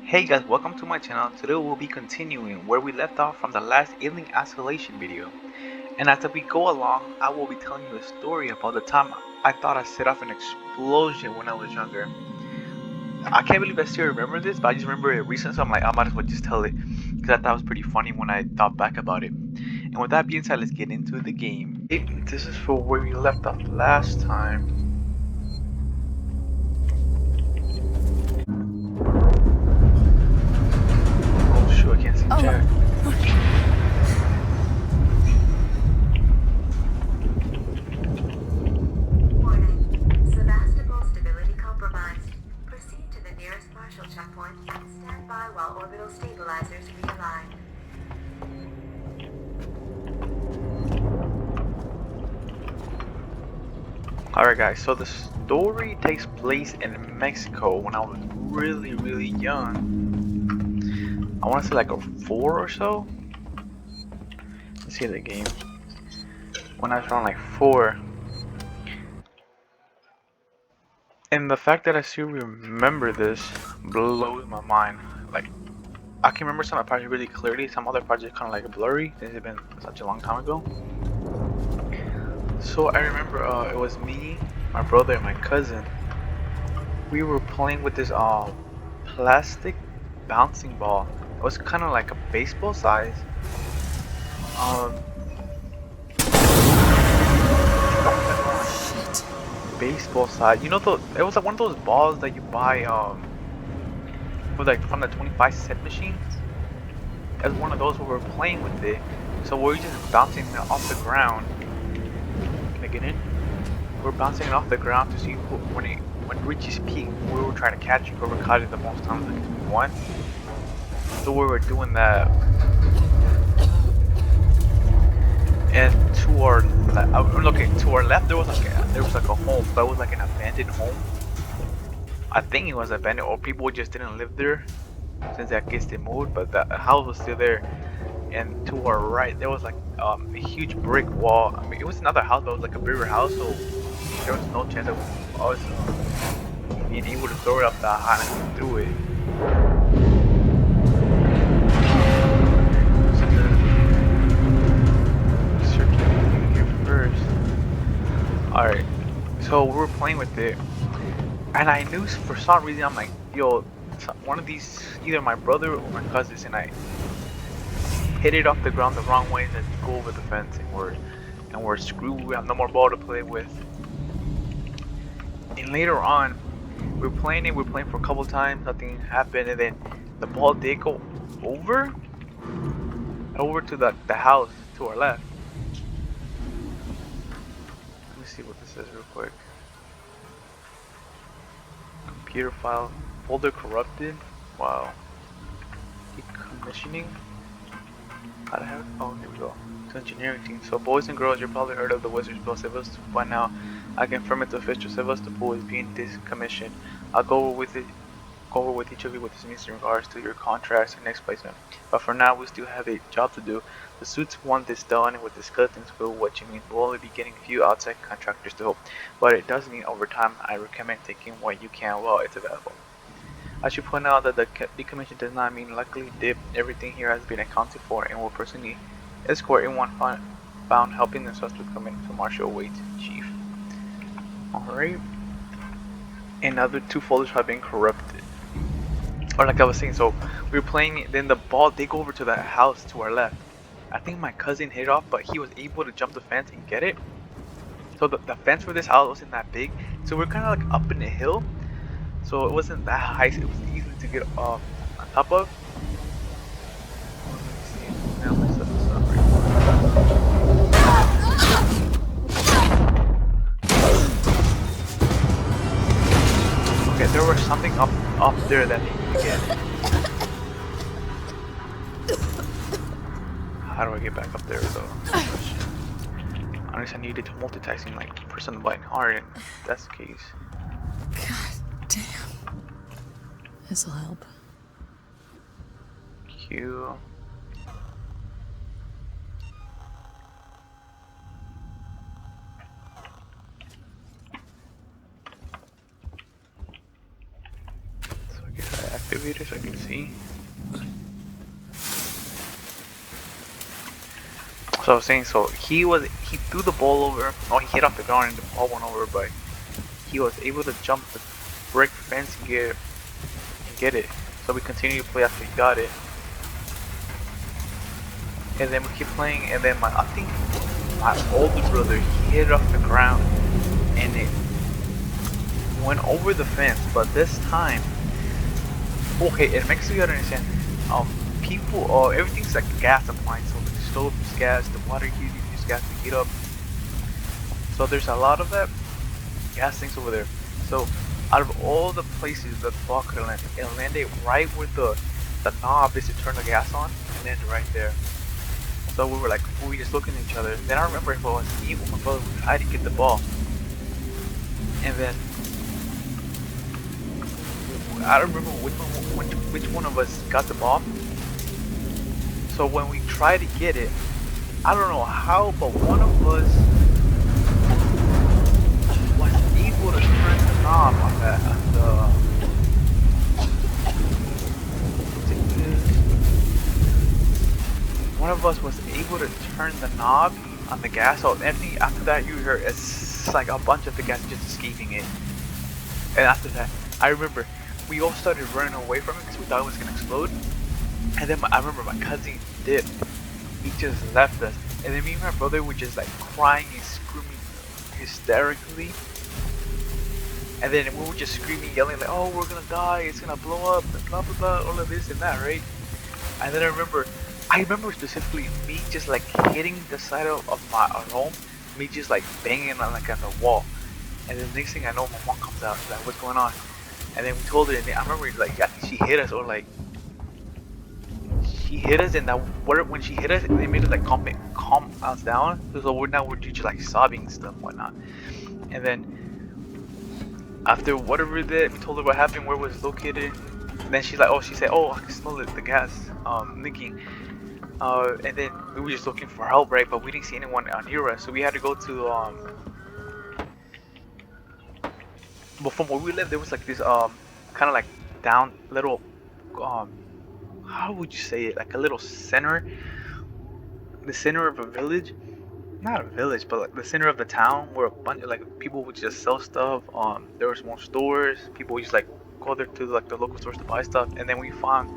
Hey guys, welcome to my channel. Today we'll be continuing where we left off from the last alien isolation video. And as we go along, I will be telling you a story about the time I thought I set off an explosion when I was younger. I can't believe I still remember this, but I just remember it recently, so I'm like, I might as well just tell it. Because I thought it was pretty funny when I thought back about it. And with that being said, let's get into the game. This is for where we left off last time. Oh shoot, I can't see Jack. Checkpoint and stand by while orbital stabilizers realign. Alright guys, so the story takes place in Mexico when I was really young. I want to say like a 4 or so. Let's see the game. When I was around like 4. And the fact that I still remember this blows my mind. Like, I can remember some parts really clearly, some other parts are kind of like blurry since it's been such a long time ago. So I remember it was me, my brother, and my cousin. We were playing with this plastic bouncing ball. It was kind of like a baseball size. Baseball size. You know, it was like one of those balls that you buy for like from the 25-cent machines. It was one of those where we were playing with it. So we were just bouncing it off the ground. Can I get in? We're bouncing it off the ground to see who, when it reaches peak. We were trying to catch whoever caught it the most times, like we won. So we were doing that. And to our left there was like a home, but it was like an abandoned home. I think it was abandoned, or people just didn't live there since I guess they moved, but the house was still there. And to our right there was like a huge brick wall. I mean, it was another house, but it was like a bigger house, so there was no chance of us being able to throw it up that high and through it. Alright, so we were playing with it, and I knew for some reason, I'm like, yo, one of these, either my brother or my cousins, and I hit it off the ground the wrong way and go over the fence, and we're screwed. We have no more ball to play with. And later on, we were playing for a couple times, nothing happened, and then the ball did go over to the house to our left. Let me see what this is real quick. Computer file folder corrupted. Wow. Decommissioning. How the heck? Oh, here we go. It's engineering team. So boys and girls, you've probably heard of the Wizards Bill Sevastopol by now. I confirm it, the official Sevastopol is being decommissioned. I'll go over with each of you what this means in regards to your contracts and next placement. But for now, we still have a job to do. The suits want this done, and with the skeletons will what you mean. We'll only be getting a few outside contractors to help, but it does mean over time. I recommend taking what you can while it's available. I should point out that the decommission does not mean luckily dip. Everything here has been accounted for and will personally escort anyone found helping the suspect come into Marshal Waite, Chief. Alright. Another 2 folders have been corrupted. Or like I was saying, so we were playing, then the ball did go over to the house to our left. I think my cousin hit it off, but he was able to jump the fence and get it. So the fence for this house wasn't that big, so we're kind of like up in the hill. So it wasn't that high, so it was easy to get on top of. Okay, there was something up there that he could get. How do I get back up there though? Unless I needed to multitasking, like press on the button hard, and if that's the case. God damn. This'll help. Q. So I guess I activated so I can see. So I was saying, so he threw the ball over. Oh, he hit off the ground and the ball went over, but he was able to jump the brick fence and get it. So we continued to play after he got it. And then we keep playing, and then I think my older brother, he hit it off the ground and it went over the fence. But this time, okay, it makes you understand. People, everything's like gas appliance. So the stove is gas, the water heater is gas to heat up. So there's a lot of that gas things over there. So out of all the places that the ball could land, it landed right where the knob is to turn the gas on, and landed right there. So we were just looking at each other. Then I remember if it was me or my brother, we tried to get the ball. And then I don't remember which one of us got the ball. So when we tried to get it, I don't know how, but one of us was able to turn the knob on one of us was able to turn the knob on the gas. So everything after that, you heard it's like a bunch of the gas just escaping it. And after that, I remember we all started running away from it because we thought it was gonna explode. And then I remember my cousin dipped. He just left us. And then me and my brother were just like crying and screaming hysterically. And then we were just screaming, yelling like, "Oh, we're gonna die! It's gonna blow up! Blah blah blah! All of this and that, right?" And then I remember specifically me just like hitting the side of our home, me just like banging on the wall. And then the next thing I know, my mom comes out. She's like, "What's going on?" And then we told her, and I remember like I think she hit us, or like she hit us, and that when she hit us, they made it like calm us down. So we're just like sobbing and stuff, and whatnot. And then after whatever that, we told her what happened, where it was located. And then she's like, she said, "Oh, I can smell the gas leaking." And then we were just looking for help, right? But we didn't see anyone near us, so we had to go to But from where we lived, there was like this kind of like down little how would you say it? Like a little center, the center of a village. Not a village, but like the center of the town where a bunch of like people would just sell stuff. There was more stores. People would just like go there to like the local stores to buy stuff. And then we found,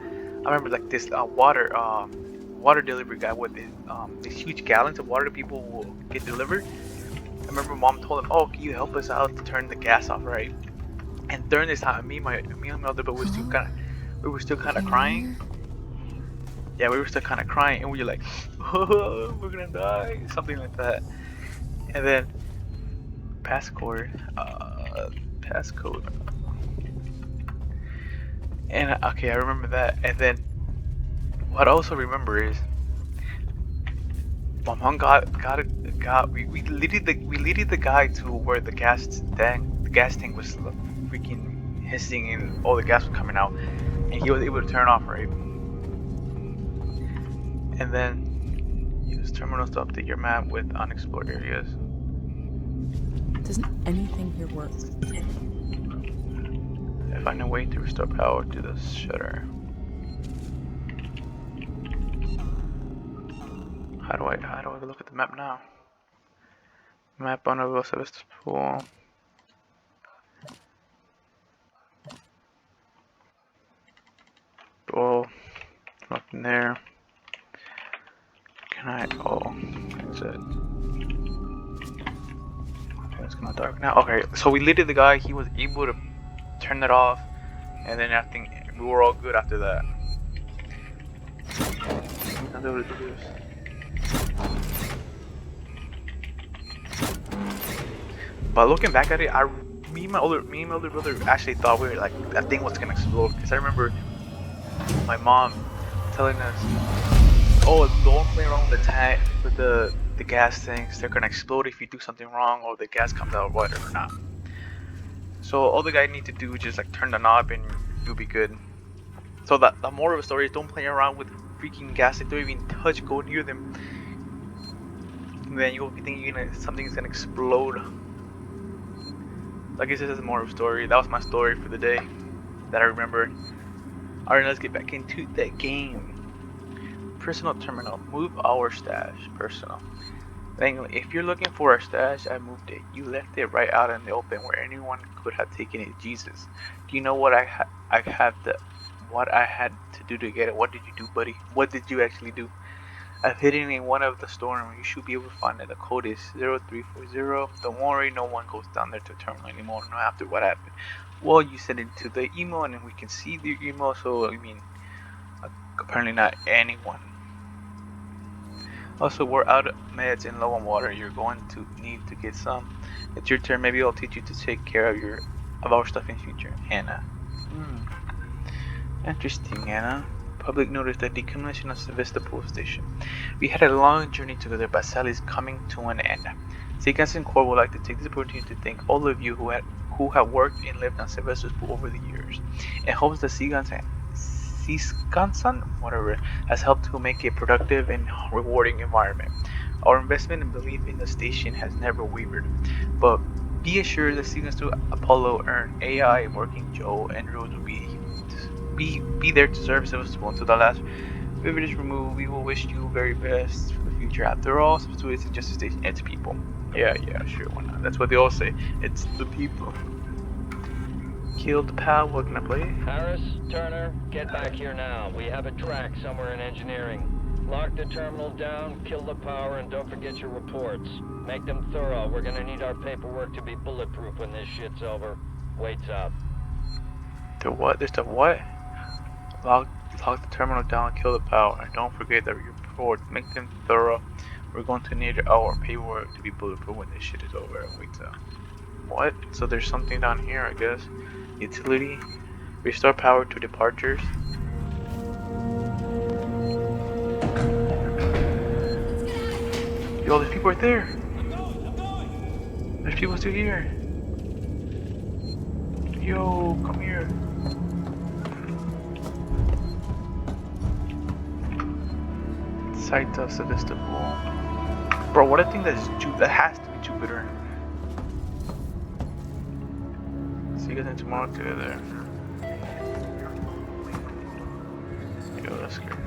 I remember like this water delivery guy with these huge gallons of water that people will get delivered. I remember mom told him, "Oh, can you help us out to turn the gas off, right?" And during this time, me and my other brother we were still kind of crying. Yeah, we were still kind of crying, and we were like, "Oh, we're gonna die," something like that. And then passcode. And okay, I remember that. And then what I also remember is my mom we leaded the guy to where the gas tank was freaking hissing and all the gas was coming out, and he was able to turn off, right? And then use terminals to update your map with unexplored areas. Doesn't anything here work? Find a way to restore power to the shutter. How do I look at the map now? Map on a Sebastopol. Oh, nothing there. Can I? Oh, that's it. Okay, it's kinda dark now. Okay, so we leaded the guy. He was able to turn it off, and then I think we were all good after that. But looking back at it, me and my older brother actually thought we were like that thing was gonna explode, because I remember my mom telling us, "Oh, don't play around with the tank, with the gas things. They're gonna explode if you do something wrong, or the gas comes out, whatever not." So all the guy need to do is just like turn the knob and you'll be good. So the moral of the story is don't play around with freaking gas. Like, don't even touch, go near them. And then you'll be thinking something's gonna explode. I guess this is the moral of the story. That was my story for the day that I remember. Alright, let's get back into the game. Personal terminal. Move our stash. Personal. Anyway, if you're looking for a stash, I moved it. You left it right out in the open where anyone could have taken it. Jesus. Do you know what I had to do to get it? What did you do, buddy? What did you actually do? I've hidden in one of the storm. You should be able to find it. The code is 0340. Don't worry, no one goes down there to terminal anymore. No, after what happened. Well, you sent it to the email, and we can see the email. So I mean, apparently not anyone. Also, we're out of meds and low on water. You're going to need to get some. It's your turn. Maybe I'll teach you to take care of our stuff in future. Anna. Interesting, Anna. Public notice that decommission of Sevastopol station. We had a long journey together, but Sally's coming to an end. Seagans and Core would like to take this opportunity to thank all of you who have worked and lived on Sevastopol over the years. In hopes that Seagansan, whatever, has helped to make a productive and rewarding environment. Our investment and belief in the station has never wavered, but be assured that Seagans to Apollo earn AI working Joe and Rose will be there to serve Sevastopol until the last rivet is removed. We will wish you very best for the future. After all, Sevastopol isn't just a station, it's people. Yeah, sure, why not? That's what they all say. It's the people. Kill the pal, what can I play? Harris, Turner, get back here now. We have a track somewhere in engineering. Lock the terminal down, kill the power, and don't forget your reports. Make them thorough. We're gonna need our paperwork to be bulletproof when this shit's over. Waits up. The what? There's the what? Lock the terminal down, kill the power, and don't forget that your reports. Make them thorough. We're going to need our paperwork to be bulletproof when this shit is over. Waits up. What? So there's something down here, I guess. Utility. Restore power to departures. Yo, there's people right there. There's people still here. Yo, come here. Site of Sevastopol. Bro, what I think that has to be Jupiter. See you guys in tomorrow together. Yo, that's good.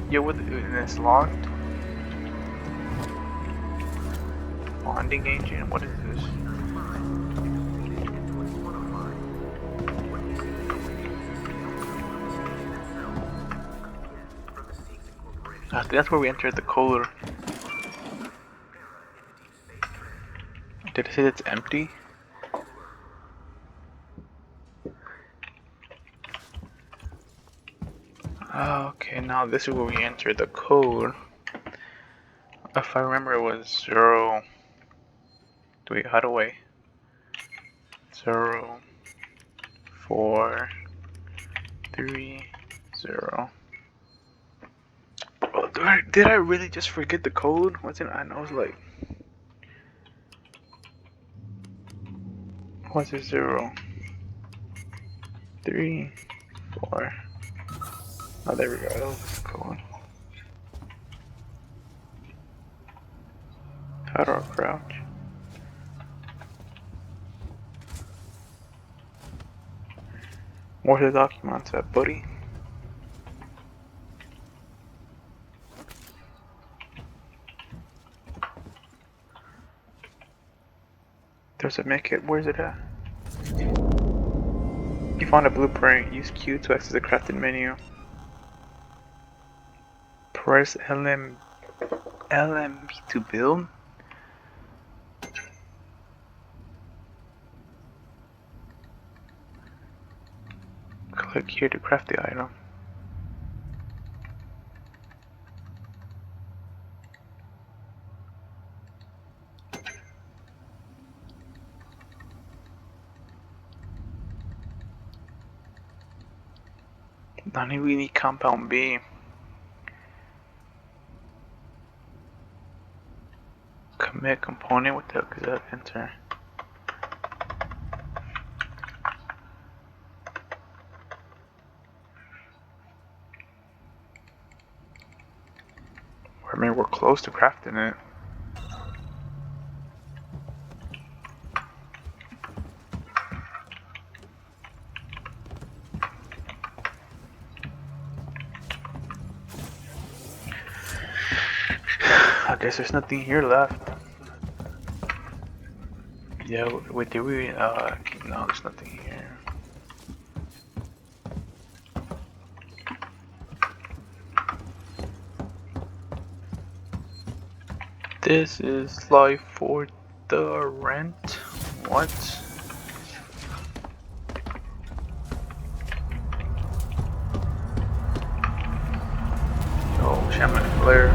Yo, and it's locked. Bonding agent, what is this? I think that's where we entered the code. Did it say it's empty? Okay, now this is where we entered the code. If I remember, it was 0. Wait, how do I? 0, 4, 3, 0. Bro, did I really just forget the code? What's it? I was like, what's it? 0, 3, 4. Oh, there we go. That was the code. How do I crouch? Where's the documents at, buddy? There's a medkit. Where's it at? You found a blueprint. Use Q to access the crafting menu. Press LMB to build. Click here to craft the item. Now we need compound B. Commit component, what the heck is that? Enter. I mean, we're close to crafting it. guess there's nothing here left. Yeah, wait, did we, no, there's nothing here. This is life for the rent. What? Oh, Shaman Flare.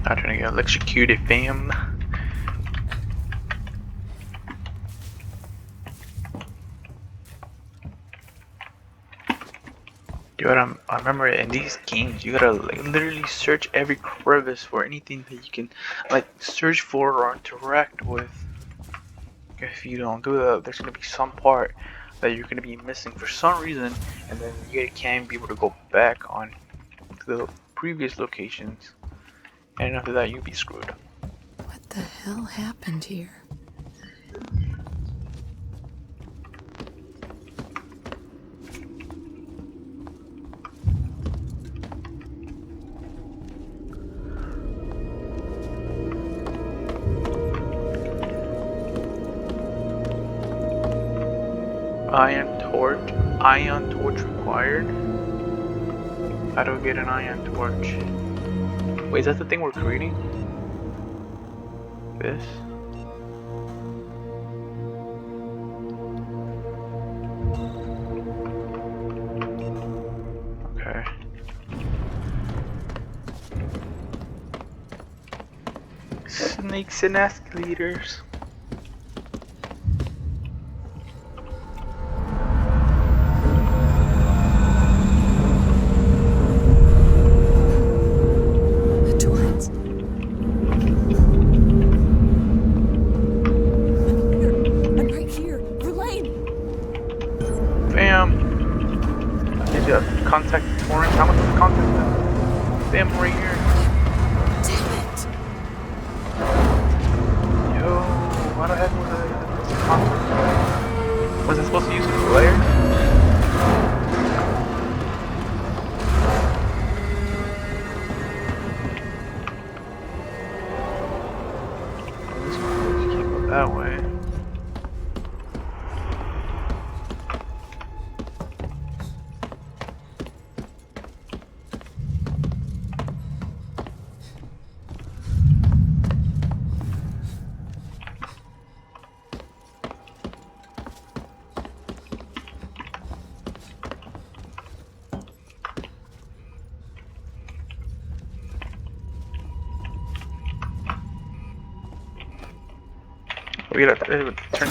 Not trying to get electrocuted, fam. Dude, I remember in these games, you gotta like literally search every crevice for anything that you can like search for or interact with. If you don't do that, there's gonna be some part that you're gonna be missing for some reason, and then you can't be able to go back on to the previous locations. And after that, you'll be screwed. What the hell happened here? Ion torch required. How do we get an ion torch? Wait, is that the thing we're creating? This? Okay. Snakes and escalators. Contact Torrent. How much is the contact now? Damn, right here. Damn it. Yo, why the heck was this contact? Was I supposed to use a flare? This one can't go that way. We gotta turn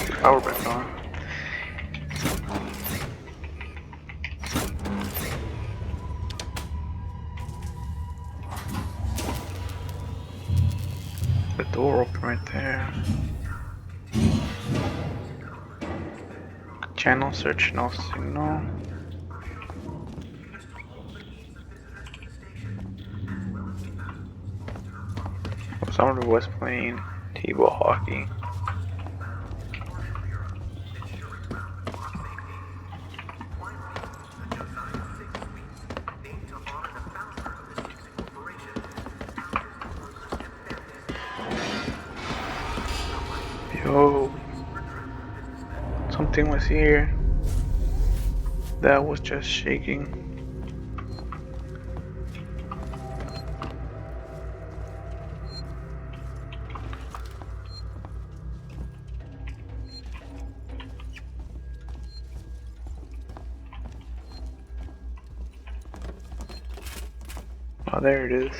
the power back on. The door open right there. Channel search, no signal. Someone was playing table hockey. Yo, something was here that was just shaking. Oh, there it is.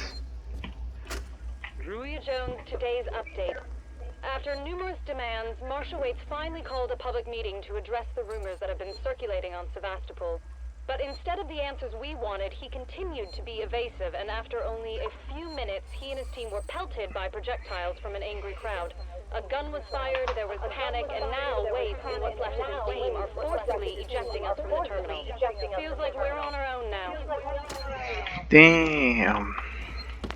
Druia Jones, today's update. After numerous demands, Marshal Waits finally called a public meeting to address the rumors that have been circulating on Sevastopol. But instead of the answers we wanted, he continued to be evasive, and after only a few minutes, he and his team were pelted by projectiles from an angry crowd. A gun was fired, there was panic, and now Waits and what's left of his team are forcibly ejecting us from the terminal. Feels like we're on our own now. Damn.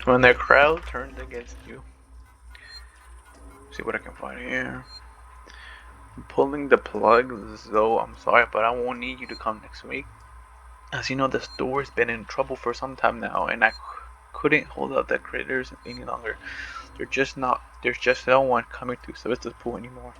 When their crowd turned against you. See what I can find here. I'm pulling the plug, though. I'm sorry, but I won't need you to come next week. As you know, the store's been in trouble for some time now, and I couldn't hold out the critters any longer. There's just no one coming to Sevastopol anymore.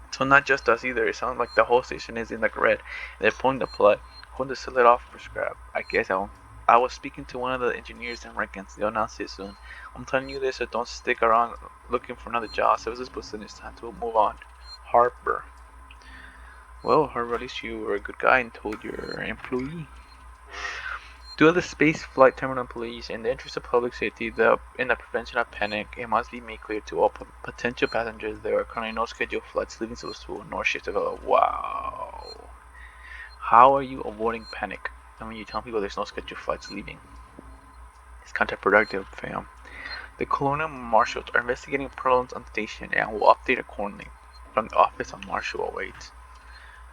So not just us either. It sounds like the whole station is in the red. They're pulling the plug, going to sell it off for scrap. I guess I was speaking to one of the engineers in Rickens. They'll announce it soon. I'm telling you this, so don't stick around looking for another job. Sevastopol, it's time to move on. Harper. Well, Harper, at least you were a good guy and told your employee. To other space flight terminal employees, in the interest of public safety in the prevention of panic, it must be made clear to all potential passengers there are currently no scheduled flights leaving Sevastopol nor ships available. Wow. How are you avoiding panic? I mean, you tell people there's no scheduled flights leaving. It's counterproductive, fam. The colonial marshals are investigating problems on the station and will update accordingly. From the office of Marshal awaits.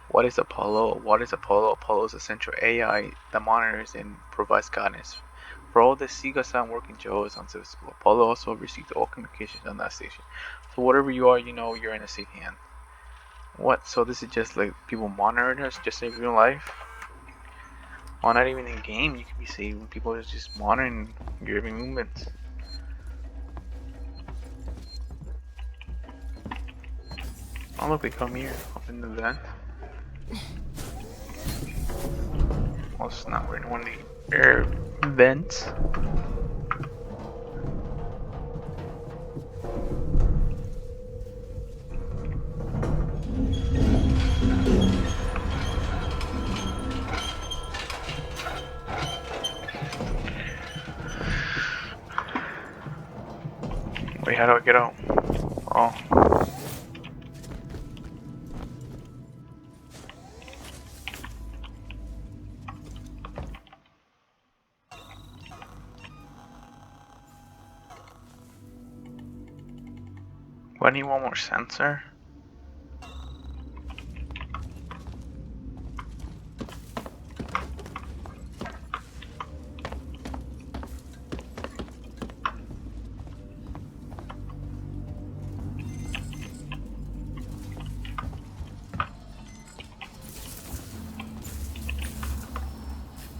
What is Apollo? What is Apollo? Apollo is a central AI that monitors and provides guidance. For all the Sega working Joes on Sevastopol, Apollo also receives all communications on that station. So whatever you are, you know you're in a safe hand. What? So this is just like people monitoring us just in real life? Well, not even in game you can be safe when people are just monitoring your every movement. Oh look, they come here, up in the vent. Well, it's not we're in one of the air vents. Wait, how do I get out? Oh. Why do you want more sensor?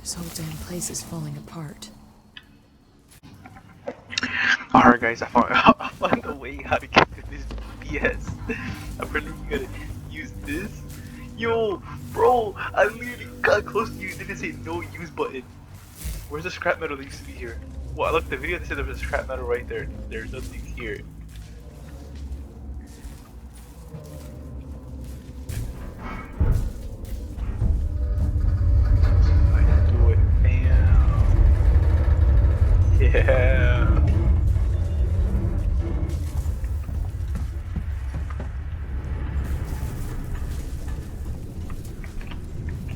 This whole damn place is falling apart. Alright guys, I found a way how to get to this BS. Apparently you gotta use this. Yo, bro, I literally got close to you, it didn't say no use button. Where's the scrap metal that used to be here? Well, look, the video that said there was a scrap metal right there. There's nothing here. I do it, bam. Yeah.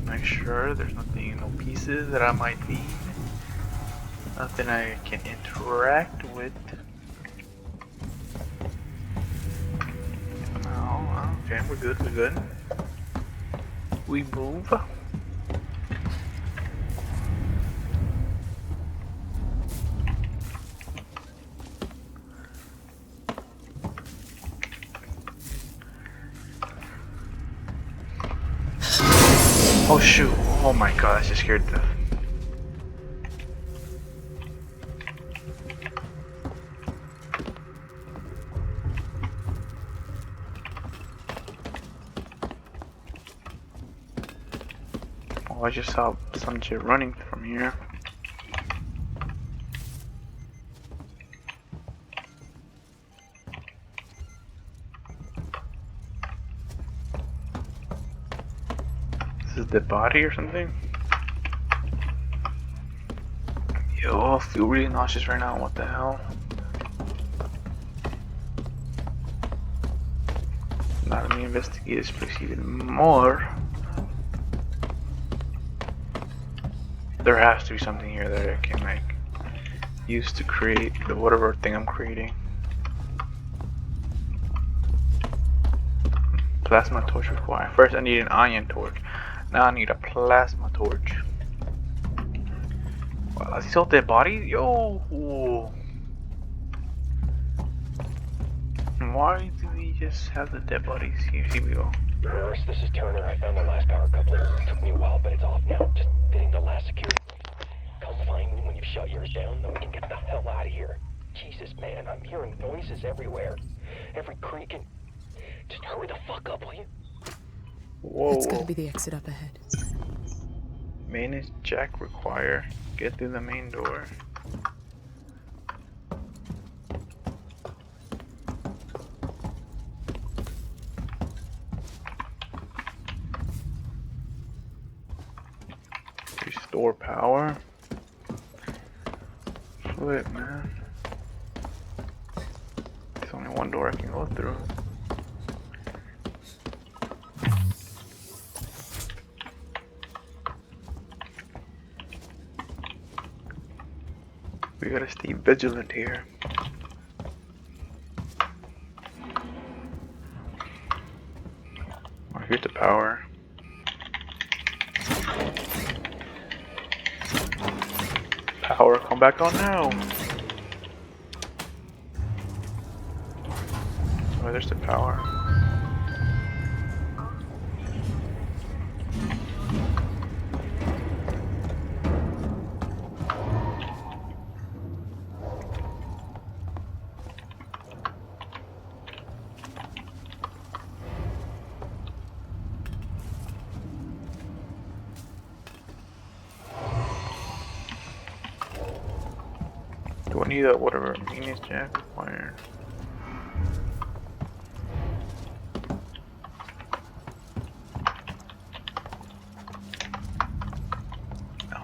Make sure there's nothing, no pieces that I might need. Nothing I can interact with. Oh, okay, we're good, we're good. We move. Oh shoot, oh my god, that just scared the... Oh, I just saw some shit running from here. This is the body or something? Yo, I feel really nauseous right now, what the hell? Now let me investigate this place even more. There has to be something here that I can like use to create the whatever thing I'm creating. Plasma torch required. First I need an ion torch. Now I need a plasma torch. Wow, are these all dead bodies? Yo! Whoa. why do we just have the dead bodies here? Here we go. Reverse, this is Turner. I found the last power coupling. It took me a while, but it's off now. Just fitting the last security. Come find me when you've shut yours down, then we can get the hell out of here. Jesus, man, I'm hearing noises everywhere. Every creak and... Just hurry the fuck up, will you? Whoa. It's gotta be the exit up ahead. Manage jack require. Get through the main door. Restore power. Flip, man. There's only one door I can go through. We gotta stay vigilant here. Oh, here's the power. Power, come back on now. Oh, there's the power. Do I need a whatever Venus jack required?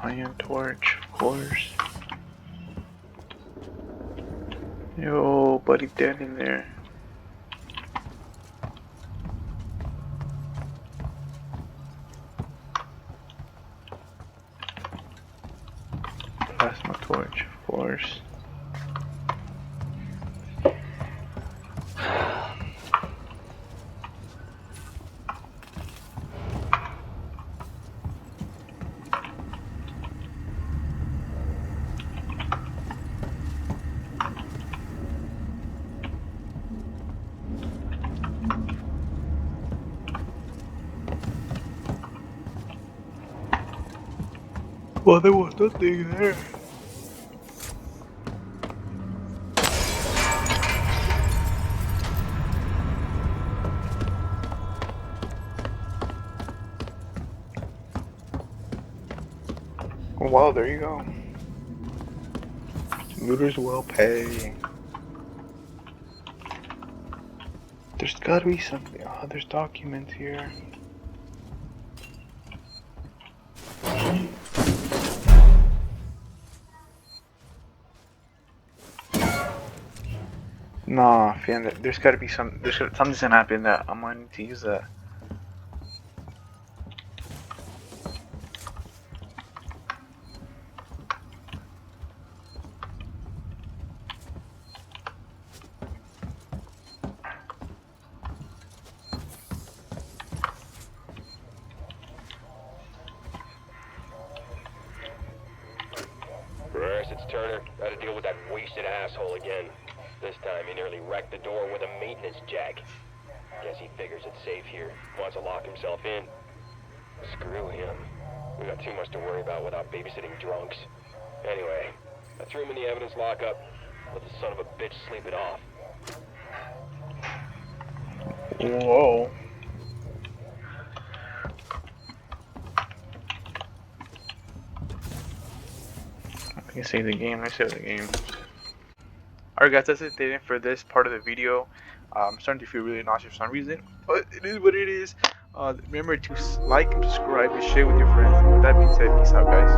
Iron torch, of course. Yo, buddy, dead in there. Plasma torch, of course. Well, there was nothing there. Well, there you go. Looters will pay. There's gotta be something. Oh, there's documents here. Nah, fan, there's gotta be something's gonna happen that I'm gonna need to use that. Reverse, it's Turner. Gotta deal with that wasted asshole again. This time he nearly wrecked the door with a maintenance jack. Guess he figures it's safe here. Wants to lock himself in. Screw him. We got too much to worry about without babysitting drunks. Anyway, I threw him in the evidence lockup. Let the son of a bitch sleep it off. Whoa. I can save the game. I saved the game. Alright guys, that's it for this part of the video. I'm starting to feel really nauseous for some reason, but it is what it is. Remember to like and subscribe and share with your friends. And with that being said, peace out guys.